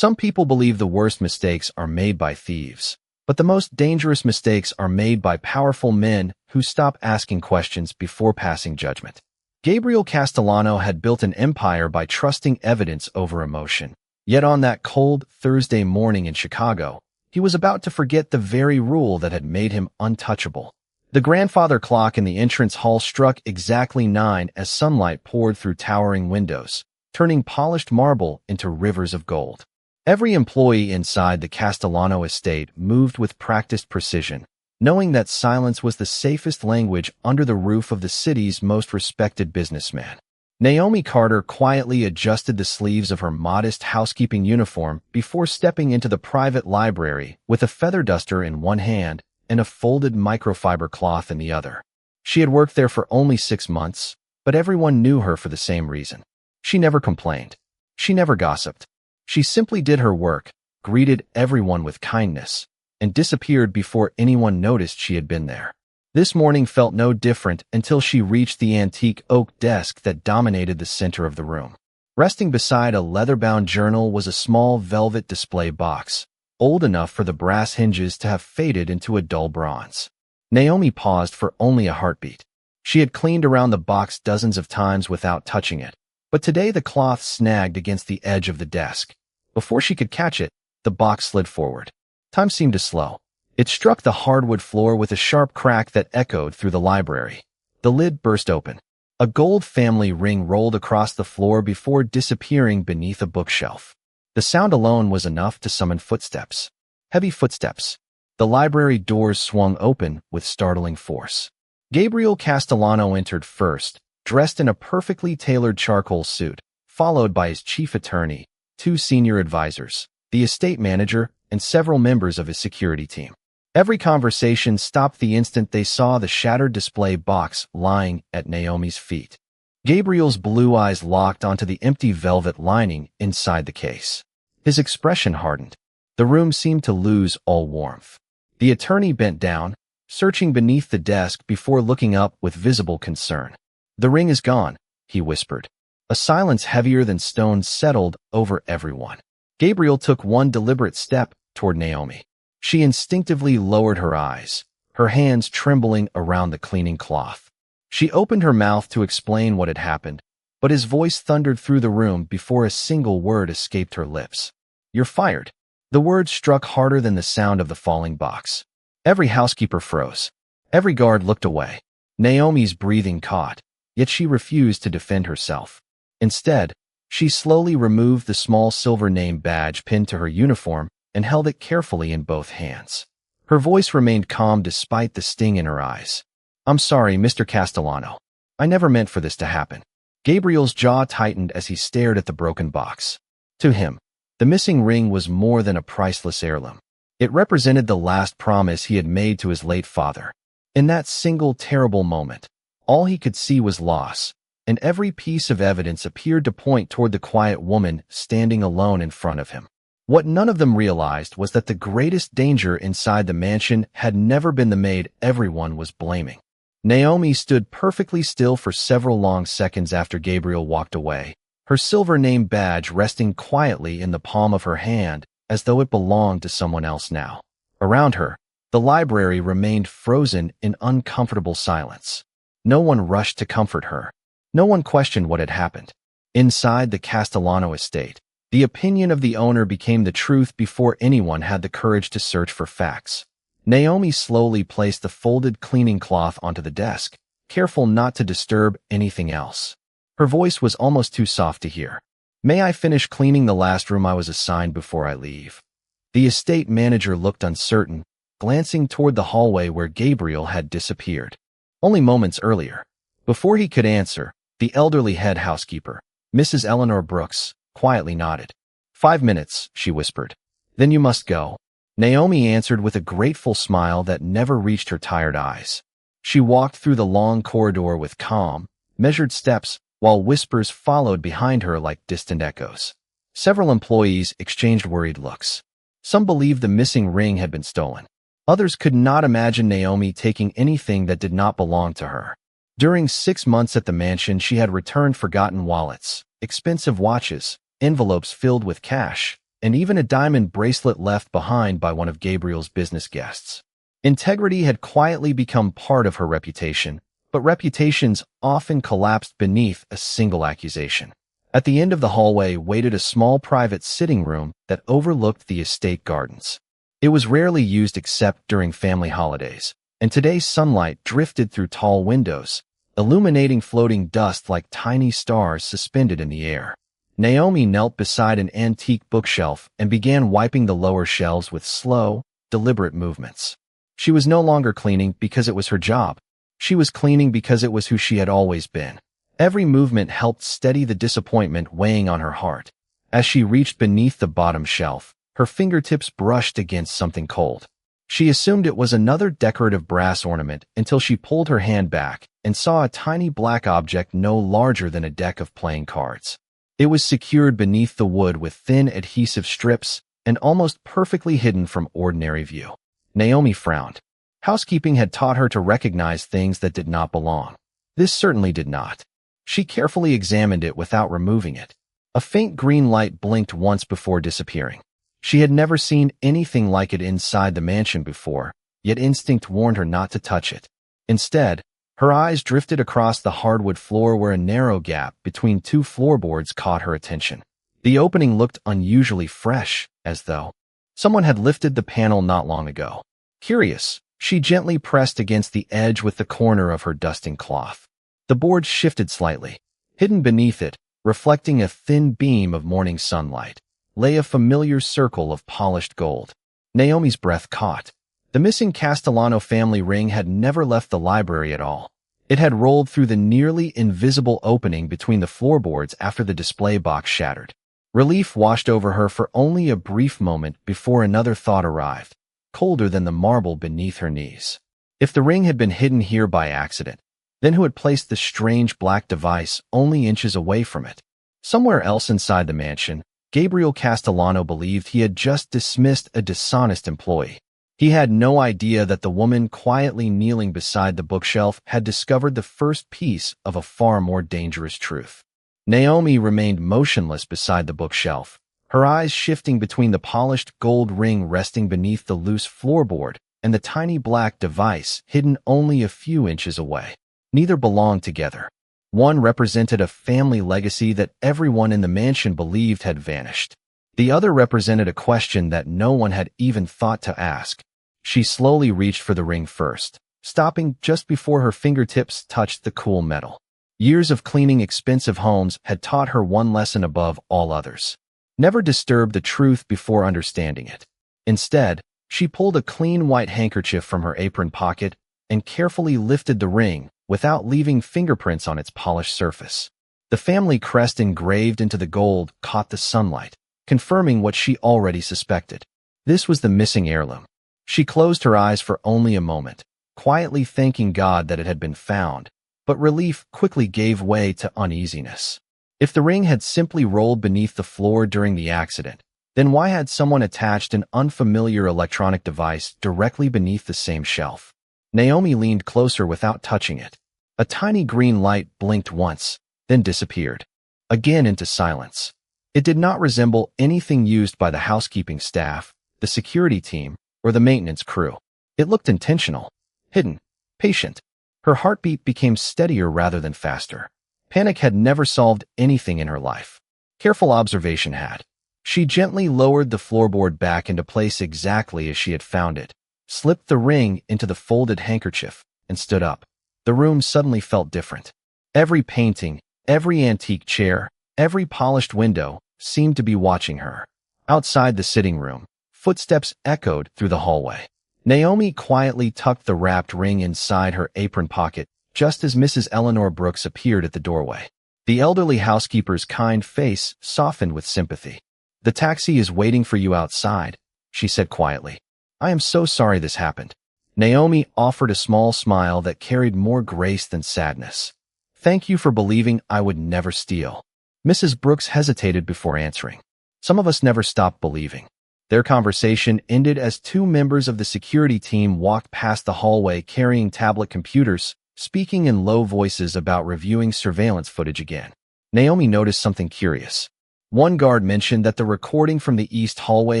Some people believe the worst mistakes are made by thieves, but the most dangerous mistakes are made by powerful men who stop asking questions before passing judgment. Gabriel Castellano had built an empire by trusting evidence over emotion. Yet on that cold Thursday morning in Chicago, he was about to forget the very rule that had made him untouchable. The grandfather clock in the entrance hall struck exactly 9 as sunlight poured through towering windows, turning polished marble into rivers of gold. Every employee inside the Castellano estate moved with practiced precision, knowing that silence was the safest language under the roof of the city's most respected businessman. Naomi Carter quietly adjusted the sleeves of her modest housekeeping uniform before stepping into the private library with a feather duster in one hand and a folded microfiber cloth in the other. She had worked there for only 6 months, but everyone knew her for the same reason. She never complained. She never gossiped. She simply did her work, greeted everyone with kindness, and disappeared before anyone noticed she had been there. This morning felt no different until she reached the antique oak desk that dominated the center of the room. Resting beside a leather-bound journal was a small velvet display box, old enough for the brass hinges to have faded into a dull bronze. Naomi paused for only a heartbeat. She had cleaned around the box dozens of times without touching it, but today the cloth snagged against the edge of the desk. Before she could catch it, the box slid forward. Time seemed to slow. It struck the hardwood floor with a sharp crack that echoed through the library. The lid burst open. A gold family ring rolled across the floor before disappearing beneath a bookshelf. The sound alone was enough to summon footsteps. Heavy footsteps. The library doors swung open with startling force. Gabriel Castellano entered first, dressed in a perfectly tailored charcoal suit, followed by his chief attorney, 2 senior advisors, the estate manager, and several members of his security team. Every conversation stopped the instant they saw the shattered display box lying at Naomi's feet. Gabriel's blue eyes locked onto the empty velvet lining inside the case. His expression hardened. The room seemed to lose all warmth. The attorney bent down, searching beneath the desk before looking up with visible concern. "The ring is gone," he whispered. A silence heavier than stone settled over everyone. Gabriel took one deliberate step toward Naomi. She instinctively lowered her eyes, her hands trembling around the cleaning cloth. She opened her mouth to explain what had happened, but his voice thundered through the room before a single word escaped her lips. "You're fired." The word struck harder than the sound of the falling box. Every housekeeper froze. Every guard looked away. Naomi's breathing caught, yet she refused to defend herself. Instead, she slowly removed the small silver name badge pinned to her uniform and held it carefully in both hands. Her voice remained calm despite the sting in her eyes. "I'm sorry, Mr. Castellano. I never meant for this to happen." Gabriel's jaw tightened as he stared at the broken box. To him, the missing ring was more than a priceless heirloom. It represented the last promise he had made to his late father. In that single terrible moment, all he could see was loss, and every piece of evidence appeared to point toward the quiet woman standing alone in front of him. What none of them realized was that the greatest danger inside the mansion had never been the maid everyone was blaming. Naomi stood perfectly still for several long seconds after Gabriel walked away, her silver name badge resting quietly in the palm of her hand as though it belonged to someone else now. Around her, the library remained frozen in uncomfortable silence. No one rushed to comfort her. No one questioned what had happened. Inside the Castellano estate, the opinion of the owner became the truth before anyone had the courage to search for facts. Naomi slowly placed the folded cleaning cloth onto the desk, careful not to disturb anything else. Her voice was almost too soft to hear. "May I finish cleaning the last room I was assigned before I leave?" The estate manager looked uncertain, glancing toward the hallway where Gabriel had disappeared. Only moments earlier. Before he could answer, the elderly head housekeeper, Mrs. Eleanor Brooks, quietly nodded. 5 minutes, she whispered. "Then you must go." Naomi answered with a grateful smile that never reached her tired eyes. She walked through the long corridor with calm, measured steps, while whispers followed behind her like distant echoes. Several employees exchanged worried looks. Some believed the missing ring had been stolen. Others could not imagine Naomi taking anything that did not belong to her. During 6 months at the mansion, she had returned forgotten wallets, expensive watches, envelopes filled with cash, and even a diamond bracelet left behind by one of Gabriel's business guests. Integrity had quietly become part of her reputation, but reputations often collapsed beneath a single accusation. At the end of the hallway waited a small private sitting room that overlooked the estate gardens. It was rarely used except during family holidays, and today's sunlight drifted through tall windows, illuminating floating dust like tiny stars suspended in the air. Naomi knelt beside an antique bookshelf and began wiping the lower shelves with slow, deliberate movements. She was no longer cleaning because it was her job. She was cleaning because it was who she had always been. Every movement helped steady the disappointment weighing on her heart. As she reached beneath the bottom shelf, her fingertips brushed against something cold. She assumed it was another decorative brass ornament until she pulled her hand back and saw a tiny black object no larger than a deck of playing cards. It was secured beneath the wood with thin adhesive strips and almost perfectly hidden from ordinary view. Naomi frowned. Housekeeping had taught her to recognize things that did not belong. This certainly did not. She carefully examined it without removing it. A faint green light blinked once before disappearing. She had never seen anything like it inside the mansion before, yet instinct warned her not to touch it. Instead, her eyes drifted across the hardwood floor where a narrow gap between two floorboards caught her attention. The opening looked unusually fresh, as though someone had lifted the panel not long ago. Curious, she gently pressed against the edge with the corner of her dusting cloth. The board shifted slightly. Hidden beneath it, reflecting a thin beam of morning sunlight, lay a familiar circle of polished gold. Naomi's breath caught. The missing Castellano family ring had never left the library at all. It had rolled through the nearly invisible opening between the floorboards after the display box shattered. Relief washed over her for only a brief moment before another thought arrived, colder than the marble beneath her knees. If the ring had been hidden here by accident, then who had placed the strange black device only inches away from it? Somewhere else inside the mansion, Gabriel Castellano believed he had just dismissed a dishonest employee. He had no idea that the woman quietly kneeling beside the bookshelf had discovered the first piece of a far more dangerous truth. Naomi remained motionless beside the bookshelf, her eyes shifting between the polished gold ring resting beneath the loose floorboard and the tiny black device hidden only a few inches away. Neither belonged together. One represented a family legacy that everyone in the mansion believed had vanished. The other represented a question that no one had even thought to ask. She slowly reached for the ring first, stopping just before her fingertips touched the cool metal. Years of cleaning expensive homes had taught her one lesson above all others. Never disturb the truth before understanding it. Instead, she pulled a clean white handkerchief from her apron pocket and carefully lifted the ring without leaving fingerprints on its polished surface. The family crest engraved into the gold caught the sunlight, confirming what she already suspected. This was the missing heirloom. She closed her eyes for only a moment, quietly thanking God that it had been found, but relief quickly gave way to uneasiness. If the ring had simply rolled beneath the floor during the accident, then why had someone attached an unfamiliar electronic device directly beneath the same shelf? Naomi leaned closer without touching it. A tiny green light blinked once, then disappeared, again into silence. It did not resemble anything used by the housekeeping staff, the security team, or the maintenance crew. It looked intentional, hidden, patient. Her heartbeat became steadier rather than faster. Panic had never solved anything in her life. Careful observation had. She gently lowered the floorboard back into place exactly as she had found it, slipped the ring into the folded handkerchief, and stood up. The room suddenly felt different. Every painting, every antique chair, every polished window seemed to be watching her. Outside the sitting room, footsteps echoed through the hallway. Naomi quietly tucked the wrapped ring inside her apron pocket just as Mrs. Eleanor Brooks appeared at the doorway. The elderly housekeeper's kind face softened with sympathy. "The taxi is waiting for you outside," she said quietly. "I am so sorry this happened." Naomi offered a small smile that carried more grace than sadness. "Thank you for believing I would never steal." Mrs. Brooks hesitated before answering. "Some of us never stop believing." Their conversation ended as two members of the security team walked past the hallway carrying tablet computers, speaking in low voices about reviewing surveillance footage again. Naomi noticed something curious. One guard mentioned that the recording from the east hallway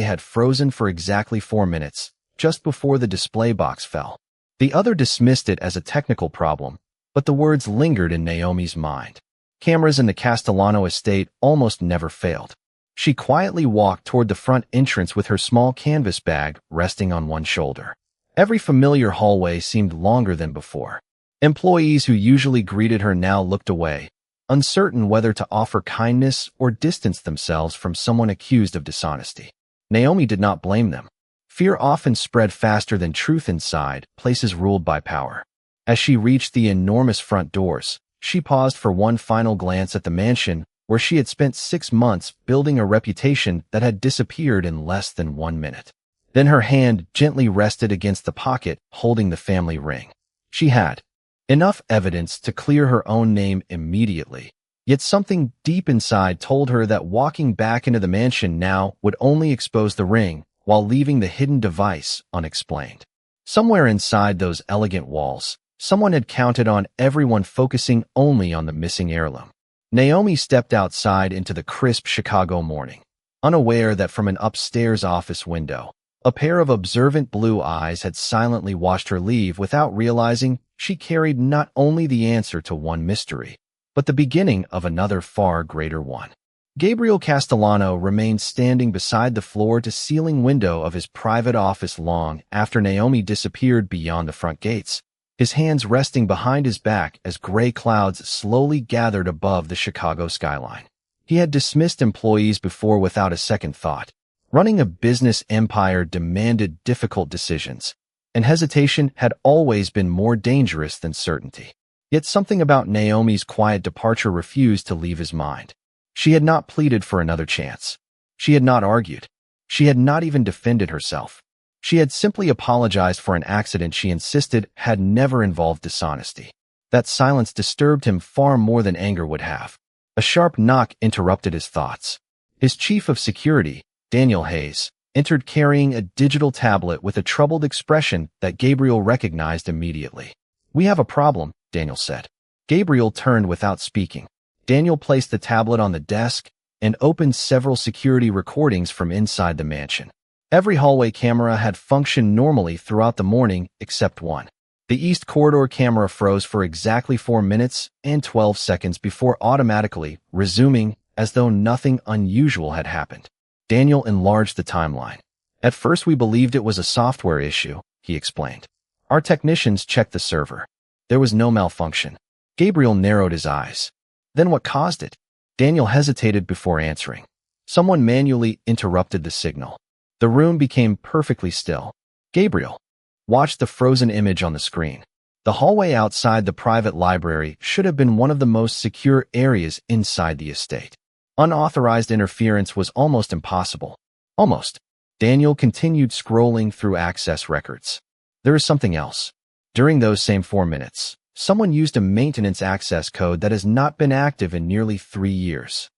had frozen for exactly 4 minutes, just before the display box fell. The other dismissed it as a technical problem, but the words lingered in Naomi's mind. Cameras in the Castellano estate almost never failed. She quietly walked toward the front entrance with her small canvas bag resting on one shoulder. Every familiar hallway seemed longer than before. Employees who usually greeted her now looked away, uncertain whether to offer kindness or distance themselves from someone accused of dishonesty. Naomi did not blame them. Fear often spread faster than truth inside places ruled by power. As she reached the enormous front doors, she paused for one final glance at the mansion where she had spent 6 months building a reputation that had disappeared in less than 1 minute. Then her hand gently rested against the pocket holding the family ring. She had enough evidence to clear her own name immediately, yet something deep inside told her that walking back into the mansion now would only expose the ring while leaving the hidden device unexplained. Somewhere inside those elegant walls, someone had counted on everyone focusing only on the missing heirloom. Naomi stepped outside into the crisp Chicago morning, unaware that from an upstairs office window, a pair of observant blue eyes had silently watched her leave without realizing she carried not only the answer to one mystery, but the beginning of another far greater one. Gabriel Castellano remained standing beside the floor-to-ceiling window of his private office long after Naomi disappeared beyond the front gates, his hands resting behind his back as gray clouds slowly gathered above the Chicago skyline. He had dismissed employees before without a second thought. Running a business empire demanded difficult decisions, and hesitation had always been more dangerous than certainty. Yet something about Naomi's quiet departure refused to leave his mind. She had not pleaded for another chance. She had not argued. She had not even defended herself. She had simply apologized for an accident she insisted had never involved dishonesty. That silence disturbed him far more than anger would have. A sharp knock interrupted his thoughts. His chief of security, Daniel Hayes, entered carrying a digital tablet with a troubled expression that Gabriel recognized immediately. "We have a problem," Daniel said. Gabriel turned without speaking. Daniel placed the tablet on the desk and opened several security recordings from inside the mansion. Every hallway camera had functioned normally throughout the morning except one. The east corridor camera froze for exactly 4 minutes and 12 seconds before automatically resuming as though nothing unusual had happened. Daniel enlarged the timeline. "At first we believed it was a software issue," he explained. "Our technicians checked the server. There was no malfunction." Gabriel narrowed his eyes. "Then what caused it?" Daniel hesitated before answering. Someone manually interrupted the signal. The room became perfectly still. Gabriel watched the frozen image on the screen. The hallway outside the private library should have been one of the most secure areas inside the estate. Unauthorized interference was almost impossible. Almost. Daniel continued scrolling through access records. There is something else. During those same 4 minutes, someone used a maintenance access code that has not been active in nearly 3 years.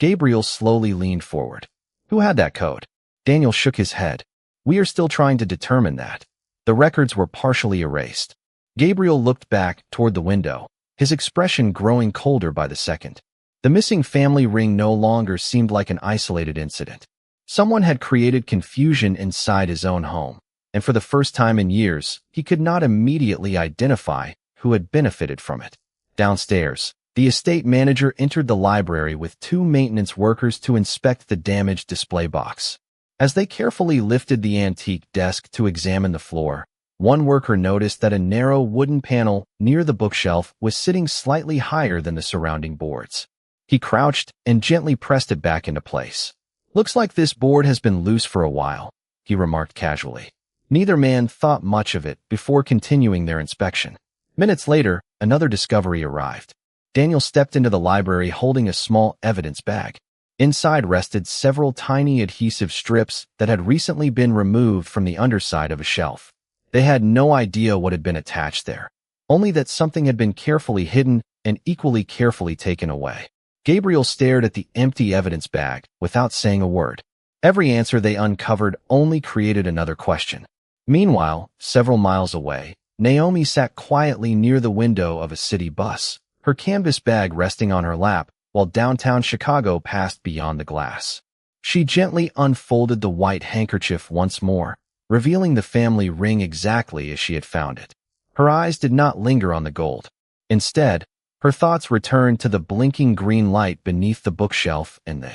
Gabriel slowly leaned forward. "Who had that code?" Daniel shook his head. "We are still trying to determine that. The records were partially erased." Gabriel looked back toward the window, his expression growing colder by the second. The missing family ring no longer seemed like an isolated incident. Someone had created confusion inside his own home, and for the first time in years, he could not immediately identify who had benefited from it. Downstairs, the estate manager entered the library with 2 maintenance workers to inspect the damaged display box. As they carefully lifted the antique desk to examine the floor, one worker noticed that a narrow wooden panel near the bookshelf was sitting slightly higher than the surrounding boards. He crouched and gently pressed it back into place. "Looks like this board has been loose for a while," he remarked casually. Neither man thought much of it before continuing their inspection. Minutes later, another discovery arrived. Daniel stepped into the library holding a small evidence bag. Inside rested several tiny adhesive strips that had recently been removed from the underside of a shelf. They had no idea what had been attached there, only that something had been carefully hidden and equally carefully taken away. Gabriel stared at the empty evidence bag without saying a word. Every answer they uncovered only created another question. Meanwhile, several miles away, Naomi sat quietly near the window of a city bus, her canvas bag resting on her lap while downtown Chicago passed beyond the glass. She gently unfolded the white handkerchief once more, revealing the family ring exactly as she had found it. Her eyes did not linger on the gold. Instead, her thoughts returned to the blinking green light beneath the bookshelf and the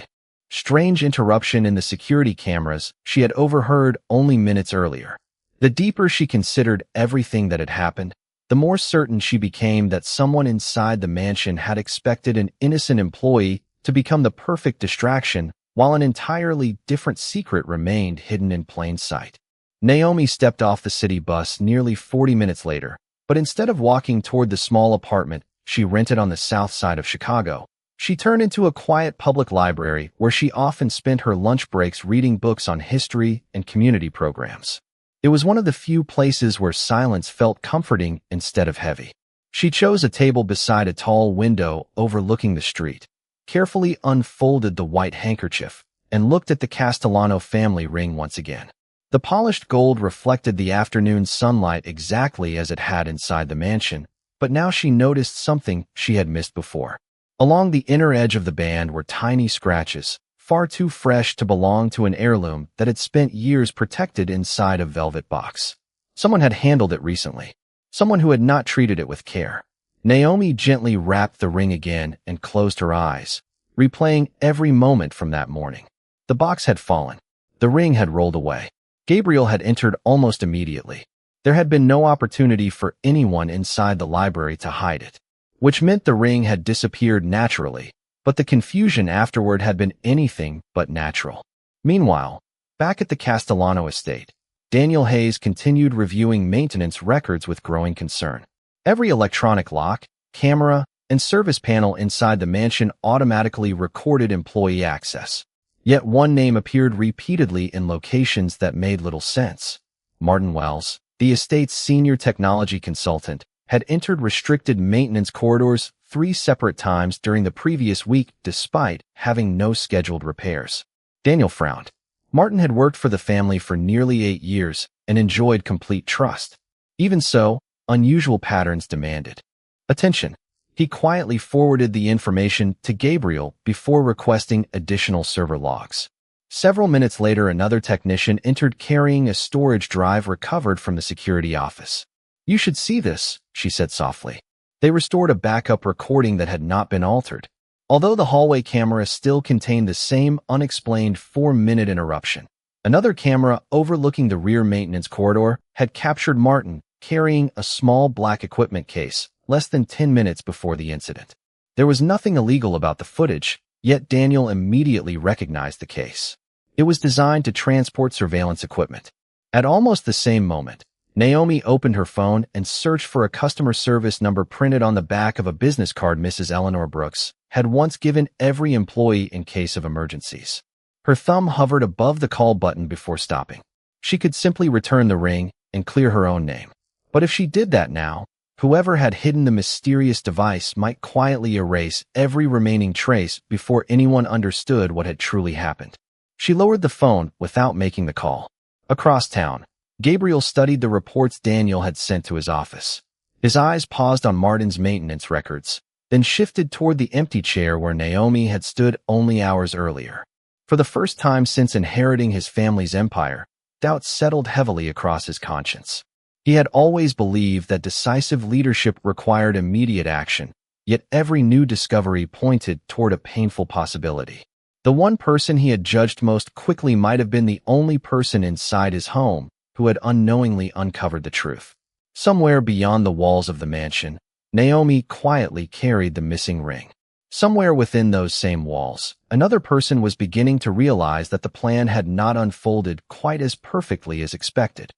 strange interruption in the security cameras she had overheard only minutes earlier. The deeper she considered everything that had happened, the more certain she became that someone inside the mansion had expected an innocent employee to become the perfect distraction, while an entirely different secret remained hidden in plain sight. Naomi stepped off the city bus nearly 40 minutes later, but instead of walking toward the small apartment she rented on the south side of Chicago, she turned into a quiet public library where she often spent her lunch breaks reading books on history and community programs. It was one of the few places where silence felt comforting instead of heavy. She chose a table beside a tall window overlooking the street, carefully unfolded the white handkerchief, and looked at the Castellano family ring once again. The polished gold reflected the afternoon sunlight exactly as it had inside the mansion, but now she noticed something she had missed before. Along the inner edge of the band were tiny scratches, far too fresh to belong to an heirloom that had spent years protected inside a velvet box. Someone had handled it recently, someone who had not treated it with care. Naomi gently wrapped the ring again and closed her eyes, replaying every moment from that morning. The box had fallen. The ring had rolled away. Gabriel had entered almost immediately. There had been no opportunity for anyone inside the library to hide it, which meant the ring had disappeared naturally, but the confusion afterward had been anything but natural. Meanwhile, back at the Castellano estate, Daniel Hayes continued reviewing maintenance records with growing concern. Every electronic lock, camera, and service panel inside the mansion automatically recorded employee access. Yet one name appeared repeatedly in locations that made little sense. Martin Wells, the estate's senior technology consultant, had entered restricted maintenance corridors 3 separate times during the previous week despite having no scheduled repairs. Daniel frowned. Martin had worked for the family for nearly 8 years and enjoyed complete trust. Even so, unusual patterns demanded attention. He quietly forwarded the information to Gabriel before requesting additional server logs. Several minutes later, another technician entered carrying a storage drive recovered from the security office. "You should see this," she said softly. They restored a backup recording that had not been altered, although the hallway camera still contained the same unexplained 4-minute interruption. Another camera overlooking the rear maintenance corridor had captured Martin carrying a small black equipment case less than 10 minutes before the incident. There was nothing illegal about the footage, yet Daniel immediately recognized the case. It was designed to transport surveillance equipment. At almost the same moment, Naomi opened her phone and searched for a customer service number printed on the back of a business card Mrs. Eleanor Brooks had once given every employee in case of emergencies. Her thumb hovered above the call button before stopping. She could simply return the ring and clear her own name. But if she did that now, whoever had hidden the mysterious device might quietly erase every remaining trace before anyone understood what had truly happened. She lowered the phone without making the call. Across town, Gabriel studied the reports Daniel had sent to his office. His eyes paused on Martin's maintenance records, then shifted toward the empty chair where Naomi had stood only hours earlier. For the first time since inheriting his family's empire, doubt settled heavily across his conscience. He had always believed that decisive leadership required immediate action, yet every new discovery pointed toward a painful possibility. The one person he had judged most quickly might have been the only person inside his home who had unknowingly uncovered the truth. Somewhere beyond the walls of the mansion, Naomi quietly carried the missing ring. Somewhere within those same walls, another person was beginning to realize that the plan had not unfolded quite as perfectly as expected.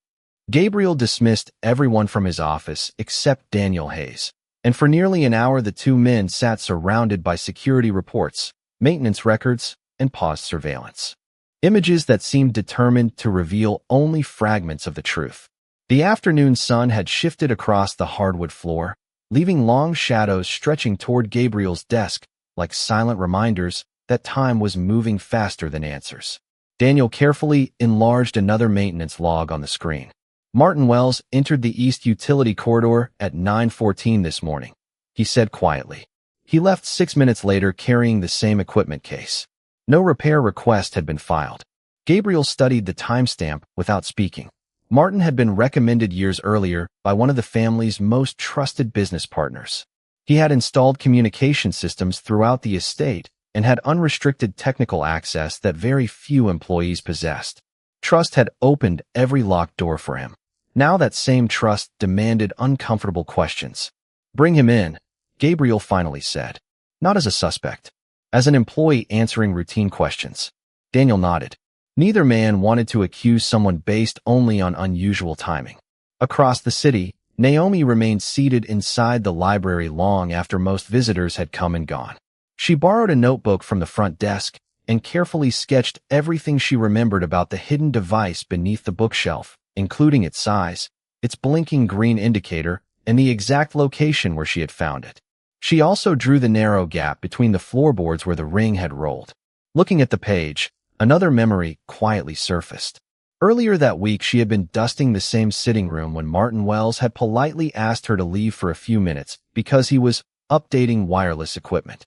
Gabriel dismissed everyone from his office except Daniel Hayes, and for nearly an hour the two men sat surrounded by security reports, maintenance records, and paused surveillance. Images that seemed determined to reveal only fragments of the truth. The afternoon sun had shifted across the hardwood floor, leaving long shadows stretching toward Gabriel's desk like silent reminders that time was moving faster than answers. Daniel carefully enlarged another maintenance log on the screen. Martin Wells entered the East Utility Corridor at 9:14 this morning, he said quietly. He left 6 minutes later carrying the same equipment case. No repair request had been filed. Gabriel studied the timestamp without speaking. Martin had been recommended years earlier by one of the family's most trusted business partners. He had installed communication systems throughout the estate and had unrestricted technical access that very few employees possessed. Trust had opened every locked door for him. Now that same trust demanded uncomfortable questions. "Bring him in," Gabriel finally said. "Not as a suspect. As an employee answering routine questions." Daniel nodded. Neither man wanted to accuse someone based only on unusual timing. Across the city, Naomi remained seated inside the library long after most visitors had come and gone. She borrowed a notebook from the front desk and carefully sketched everything she remembered about the hidden device beneath the bookshelf, including its size, its blinking green indicator, and the exact location where she had found it. She also drew the narrow gap between the floorboards where the ring had rolled. Looking at the page, another memory quietly surfaced. Earlier that week, she had been dusting the same sitting room when Martin Wells had politely asked her to leave for a few minutes because he was updating wireless equipment.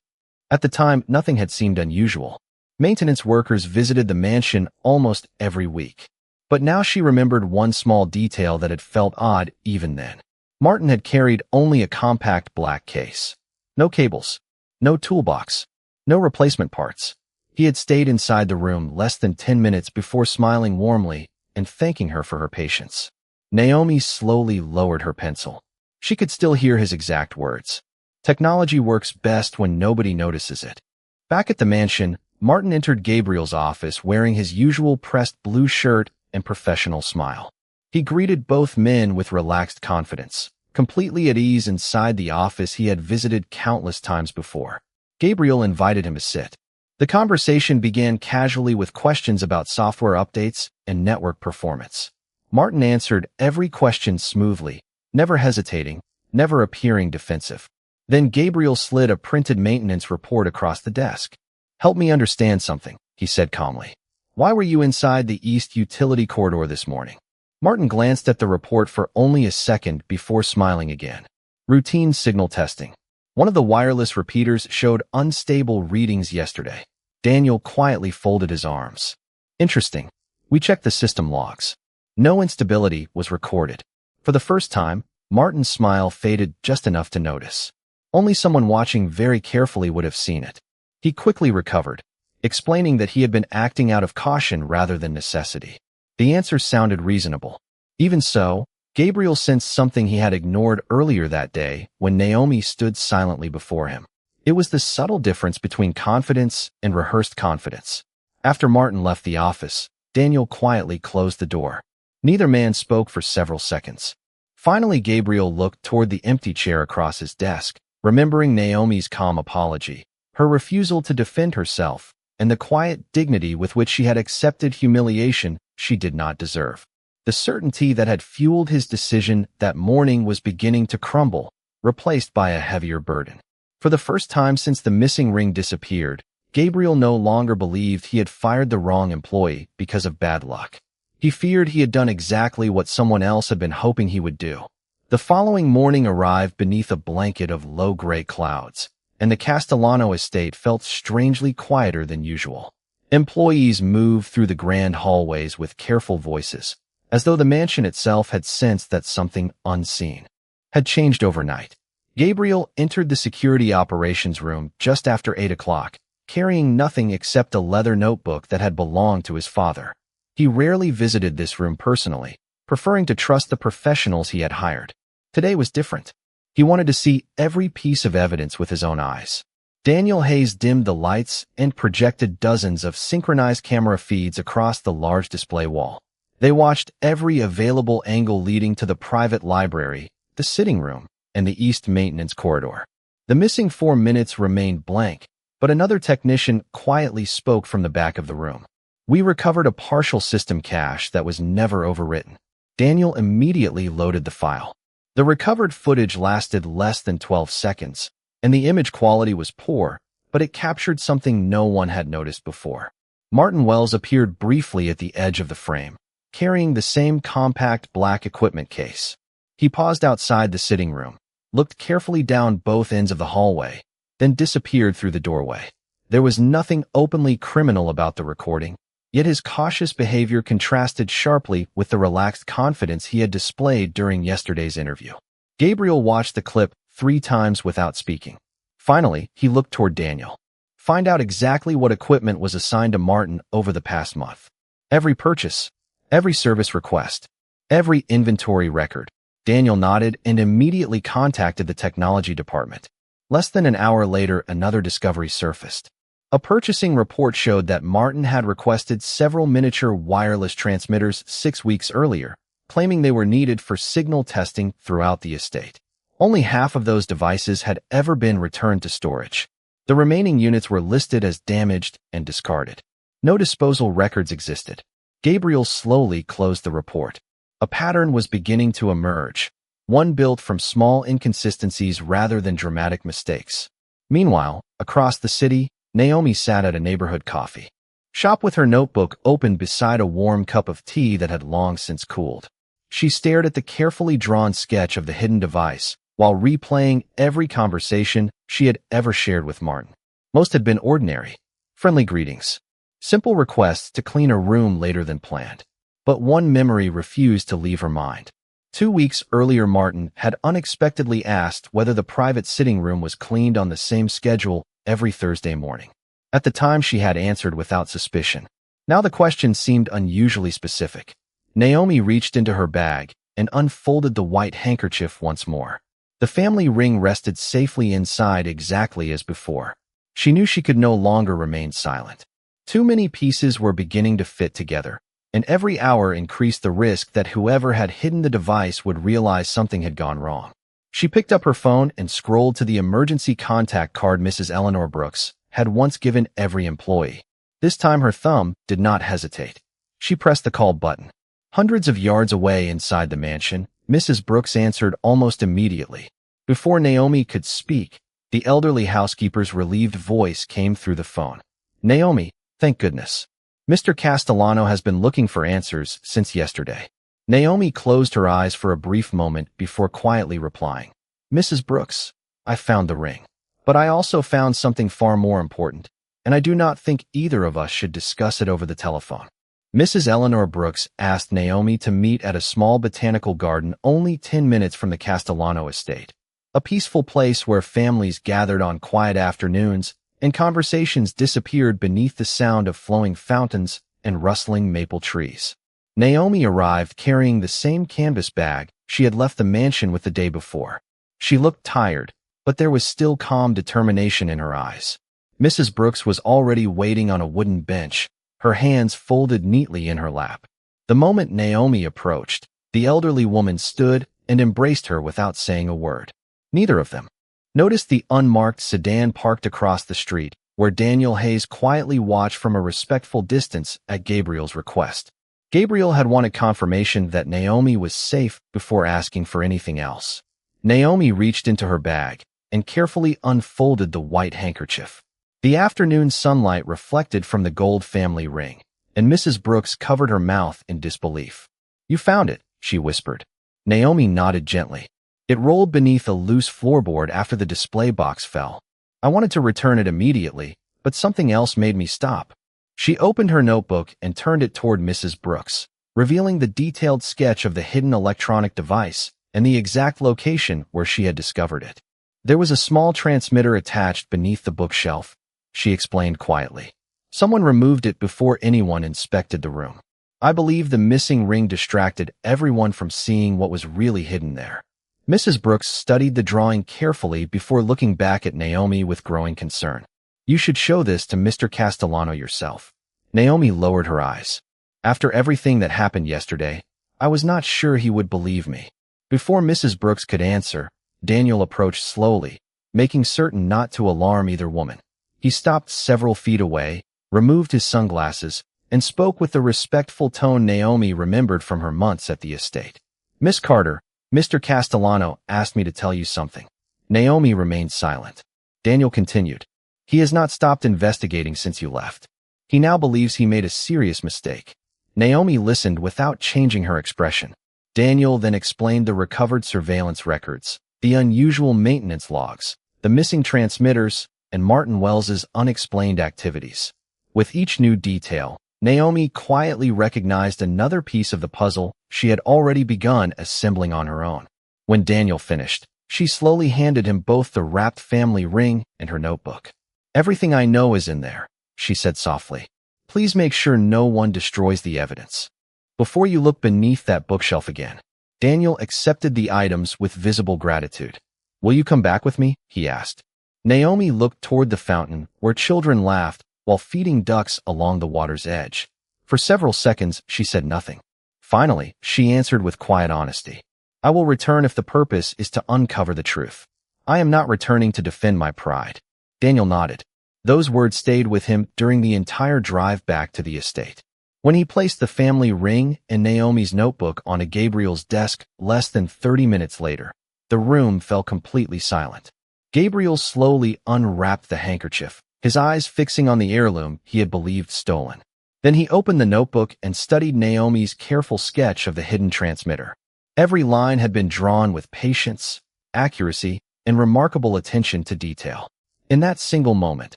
At the time, nothing had seemed unusual. Maintenance workers visited the mansion almost every week. But now she remembered one small detail that had felt odd even then. Martin had carried only a compact black case. No cables, no toolbox, no replacement parts. He had stayed inside the room less than 10 minutes before smiling warmly and thanking her for her patience. Naomi slowly lowered her pencil. She could still hear his exact words. "Technology works best when nobody notices it." Back at the mansion, Martin entered Gabriel's office wearing his usual pressed blue shirt and professional smile. He greeted both men with relaxed confidence, completely at ease inside the office he had visited countless times before. Gabriel invited him to sit. The conversation began casually with questions about software updates and network performance. Martin answered every question smoothly, never hesitating, never appearing defensive. Then Gabriel slid a printed maintenance report across the desk. "Help me understand something," he said calmly. "Why were you inside the East Utility Corridor this morning?" Martin glanced at the report for only a second before smiling again. "Routine signal testing. One of the wireless repeaters showed unstable readings yesterday." Daniel quietly folded his arms. "Interesting. We checked the system logs. No instability was recorded." For the first time, Martin's smile faded just enough to notice. Only someone watching very carefully would have seen it. He quickly recovered, explaining that he had been acting out of caution rather than necessity. The answer sounded reasonable. Even so, Gabriel sensed something he had ignored earlier that day when Naomi stood silently before him. It was the subtle difference between confidence and rehearsed confidence. After Martin left the office, Daniel quietly closed the door. Neither man spoke for several seconds. Finally, Gabriel looked toward the empty chair across his desk, remembering Naomi's calm apology, her refusal to defend herself, and the quiet dignity with which she had accepted humiliation she did not deserve. The certainty that had fueled his decision that morning was beginning to crumble, replaced by a heavier burden. For the first time since the missing ring disappeared, Gabriel no longer believed he had fired the wrong employee because of bad luck. He feared he had done exactly what someone else had been hoping he would do. The following morning arrived beneath a blanket of low-gray clouds, and the Castellano estate felt strangely quieter than usual. Employees moved through the grand hallways with careful voices, as though the mansion itself had sensed that something unseen had changed overnight. Gabriel entered the security operations room just after 8 o'clock, carrying nothing except a leather notebook that had belonged to his father. He rarely visited this room personally, preferring to trust the professionals he had hired. Today was different. He wanted to see every piece of evidence with his own eyes. Daniel Hayes dimmed the lights and projected dozens of synchronized camera feeds across the large display wall. They watched every available angle leading to the private library, the sitting room, and the East Maintenance Corridor. The missing 4 minutes remained blank, but another technician quietly spoke from the back of the room. "We recovered a partial system cache that was never overwritten." Daniel immediately loaded the file. The recovered footage lasted less than 12 seconds, and the image quality was poor, but it captured something no one had noticed before. Martin Wells appeared briefly at the edge of the frame, carrying the same compact black equipment case. He paused outside the sitting room, looked carefully down both ends of the hallway, then disappeared through the doorway. There was nothing openly criminal about the recording, yet his cautious behavior contrasted sharply with the relaxed confidence he had displayed during yesterday's interview. Gabriel watched the clip 3 times without speaking. Finally, he looked toward Daniel. Find out exactly what equipment was assigned to Martin over the past month. Every purchase, every service request, every inventory record. Daniel nodded and immediately contacted the technology department. Less than an hour later, another discovery surfaced. A purchasing report showed that Martin had requested several miniature wireless transmitters 6 weeks earlier, claiming they were needed for signal testing throughout the estate. Only half of those devices had ever been returned to storage. The remaining units were listed as damaged and discarded. No disposal records existed. Gabriel slowly closed the report. A pattern was beginning to emerge, one built from small inconsistencies rather than dramatic mistakes. Meanwhile, across the city, Naomi sat at a neighborhood coffee shop with her notebook open beside a warm cup of tea that had long since cooled. She stared at the carefully drawn sketch of the hidden device, while replaying every conversation she had ever shared with Martin. Most had been ordinary, friendly greetings, simple requests to clean a room later than planned. But one memory refused to leave her mind. 2 weeks earlier, Martin had unexpectedly asked whether the private sitting room was cleaned on the same schedule every Thursday morning. At the time, she had answered without suspicion. Now the question seemed unusually specific. Naomi reached into her bag and unfolded the white handkerchief once more. The family ring rested safely inside exactly as before. She knew she could no longer remain silent. Too many pieces were beginning to fit together, and every hour increased the risk that whoever had hidden the device would realize something had gone wrong. She picked up her phone and scrolled to the emergency contact card Mrs. Eleanor Brooks had once given every employee. This time her thumb did not hesitate. She pressed the call button. Hundreds of yards away inside the mansion, Mrs. Brooks answered almost immediately. Before Naomi could speak, the elderly housekeeper's relieved voice came through the phone. Naomi, thank goodness. Mr. Castellano has been looking for answers since yesterday. Naomi closed her eyes for a brief moment before quietly replying. Mrs. Brooks, I found the ring. But I also found something far more important, and I do not think either of us should discuss it over the telephone. Mrs. Eleanor Brooks asked Naomi to meet at a small botanical garden only 10 minutes from the Castellano estate, a peaceful place where families gathered on quiet afternoons and conversations disappeared beneath the sound of flowing fountains and rustling maple trees. Naomi arrived carrying the same canvas bag she had left the mansion with the day before. She looked tired, but there was still calm determination in her eyes. Mrs. Brooks was already waiting on a wooden bench, her hands folded neatly in her lap. The moment Naomi approached, the elderly woman stood and embraced her without saying a word. Neither of them noticed the unmarked sedan parked across the street, where Daniel Hayes quietly watched from a respectful distance at Gabriel's request. Gabriel had wanted confirmation that Naomi was safe before asking for anything else. Naomi reached into her bag and carefully unfolded the white handkerchief. The afternoon sunlight reflected from the gold family ring, and Mrs. Brooks covered her mouth in disbelief. You found it, she whispered. Naomi nodded gently. It rolled beneath a loose floorboard after the display box fell. I wanted to return it immediately, but something else made me stop. She opened her notebook and turned it toward Mrs. Brooks, revealing the detailed sketch of the hidden electronic device and the exact location where she had discovered it. There was a small transmitter attached beneath the bookshelf, she explained quietly. Someone removed it before anyone inspected the room. I believe the missing ring distracted everyone from seeing what was really hidden there. Mrs. Brooks studied the drawing carefully before looking back at Naomi with growing concern. You should show this to Mr. Castellano yourself. Naomi lowered her eyes. After everything that happened yesterday, I was not sure he would believe me. Before Mrs. Brooks could answer, Daniel approached slowly, making certain not to alarm either woman. He stopped several feet away, removed his sunglasses, and spoke with the respectful tone Naomi remembered from her months at the estate. Miss Carter, Mr. Castellano asked me to tell you something. Naomi remained silent. Daniel continued. He has not stopped investigating since you left. He now believes he made a serious mistake. Naomi listened without changing her expression. Daniel then explained the recovered surveillance records, the unusual maintenance logs, the missing transmitters, and Martin Wells's unexplained activities. With each new detail, Naomi quietly recognized another piece of the puzzle she had already begun assembling on her own. When Daniel finished, she slowly handed him both the wrapped family ring and her notebook. "Everything I know is in there," she said softly. "Please make sure no one destroys the evidence. Before you look beneath that bookshelf again." Daniel accepted the items with visible gratitude. "Will you come back with me?" he asked. Naomi looked toward the fountain, where children laughed while feeding ducks along the water's edge. For several seconds, she said nothing. Finally, she answered with quiet honesty. "I will return if the purpose is to uncover the truth. I am not returning to defend my pride." Daniel nodded. Those words stayed with him during the entire drive back to the estate. When he placed the family ring and Naomi's notebook onto Gabriel's desk less than 30 minutes later, the room fell completely silent. Gabriel slowly unwrapped the handkerchief, his eyes fixing on the heirloom he had believed stolen. Then he opened the notebook and studied Naomi's careful sketch of the hidden transmitter. Every line had been drawn with patience, accuracy, and remarkable attention to detail. In that single moment,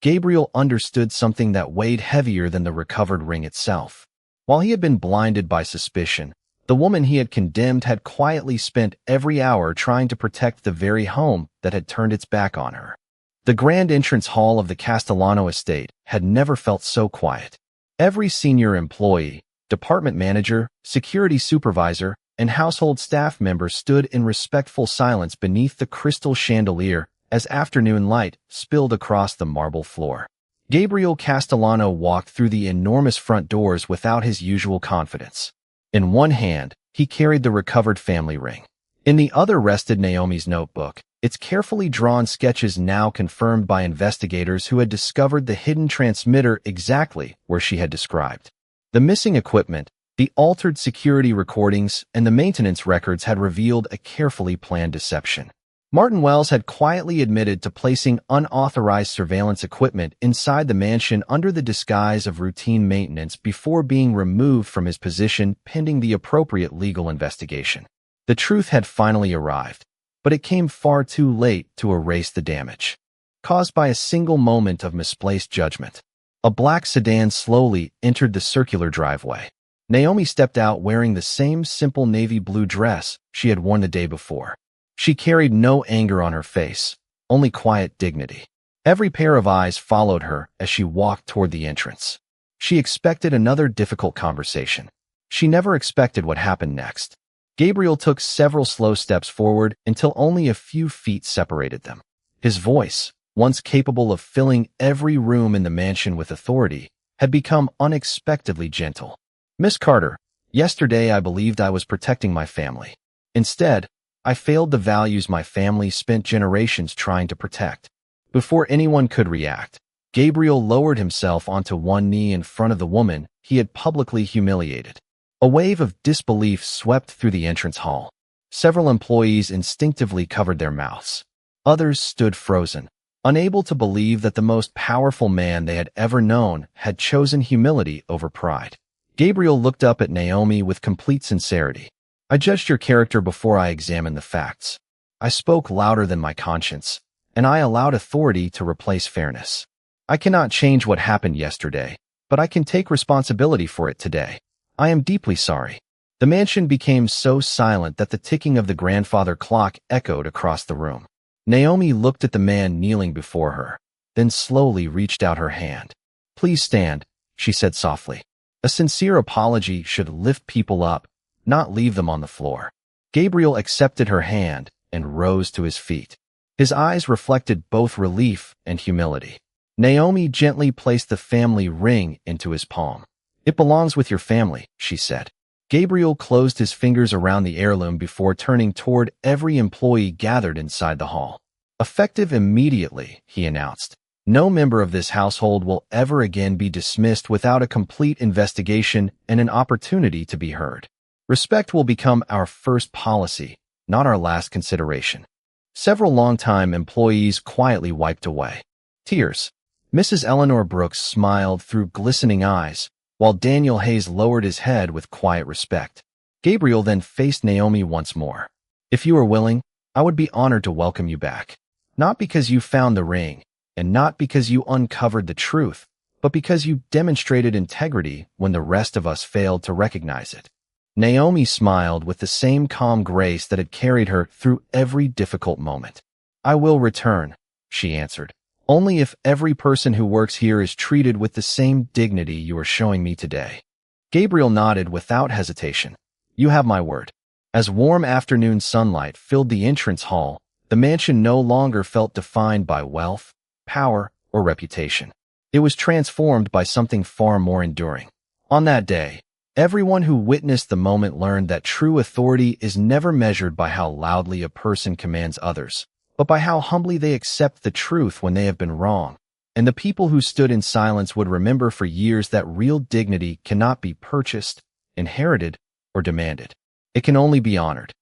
Gabriel understood something that weighed heavier than the recovered ring itself. While he had been blinded by suspicion, the woman he had condemned had quietly spent every hour trying to protect the very home that had turned its back on her. The grand entrance hall of the Castellano estate had never felt so quiet. Every senior employee, department manager, security supervisor, and household staff member stood in respectful silence beneath the crystal chandelier as afternoon light spilled across the marble floor. Gabriel Castellano walked through the enormous front doors without his usual confidence. In one hand, he carried the recovered family ring. In the other rested Naomi's notebook, its carefully drawn sketches now confirmed by investigators who had discovered the hidden transmitter exactly where she had described. The missing equipment, the altered security recordings, and the maintenance records had revealed a carefully planned deception. Martin Wells had quietly admitted to placing unauthorized surveillance equipment inside the mansion under the disguise of routine maintenance before being removed from his position pending the appropriate legal investigation. The truth had finally arrived, but it came far too late to erase the damage caused by a single moment of misplaced judgment. A black sedan slowly entered the circular driveway. Naomi stepped out wearing the same simple navy blue dress she had worn the day before. She carried no anger on her face, only quiet dignity. Every pair of eyes followed her as she walked toward the entrance. She expected another difficult conversation. She never expected what happened next. Gabriel took several slow steps forward until only a few feet separated them. His voice, once capable of filling every room in the mansion with authority, had become unexpectedly gentle. "Miss Carter, yesterday I believed I was protecting my family. Instead, I failed the values my family spent generations trying to protect." Before anyone could react, Gabriel lowered himself onto one knee in front of the woman he had publicly humiliated. A wave of disbelief swept through the entrance hall. Several employees instinctively covered their mouths. Others stood frozen, unable to believe that the most powerful man they had ever known had chosen humility over pride. Gabriel looked up at Naomi with complete sincerity. "I judged your character before I examined the facts. I spoke louder than my conscience, and I allowed authority to replace fairness. I cannot change what happened yesterday, but I can take responsibility for it today. I am deeply sorry." The mansion became so silent that the ticking of the grandfather clock echoed across the room. Naomi looked at the man kneeling before her, then slowly reached out her hand. "Please stand," she said softly. A sincere apology should lift people up, not leave them on the floor. Gabriel accepted her hand and rose to his feet. His eyes reflected both relief and humility. Naomi gently placed the family ring into his palm. "It belongs with your family," she said. Gabriel closed his fingers around the heirloom before turning toward every employee gathered inside the hall. "Effective immediately," he announced. "No member of this household will ever again be dismissed without a complete investigation and an opportunity to be heard. Respect will become our first policy, not our last consideration." Several longtime employees quietly wiped away tears. Mrs. Eleanor Brooks smiled through glistening eyes, while Daniel Hayes lowered his head with quiet respect. Gabriel then faced Naomi once more. "If you are willing, I would be honored to welcome you back. Not because you found the ring, and not because you uncovered the truth, but because you demonstrated integrity when the rest of us failed to recognize it. Naomi smiled with the same calm grace that had carried her through every difficult moment. I will return, she answered, only if every person who works here is treated with the same dignity you are showing me today. Gabriel nodded without hesitation. You have my word. As warm afternoon sunlight filled the entrance hall, the mansion no longer felt defined by wealth, power, or reputation. It was transformed by something far more enduring. On that day, everyone who witnessed the moment learned that true authority is never measured by how loudly a person commands others, but by how humbly they accept the truth when they have been wrong. And the people who stood in silence would remember for years that real dignity cannot be purchased, inherited, or demanded. It can only be honored.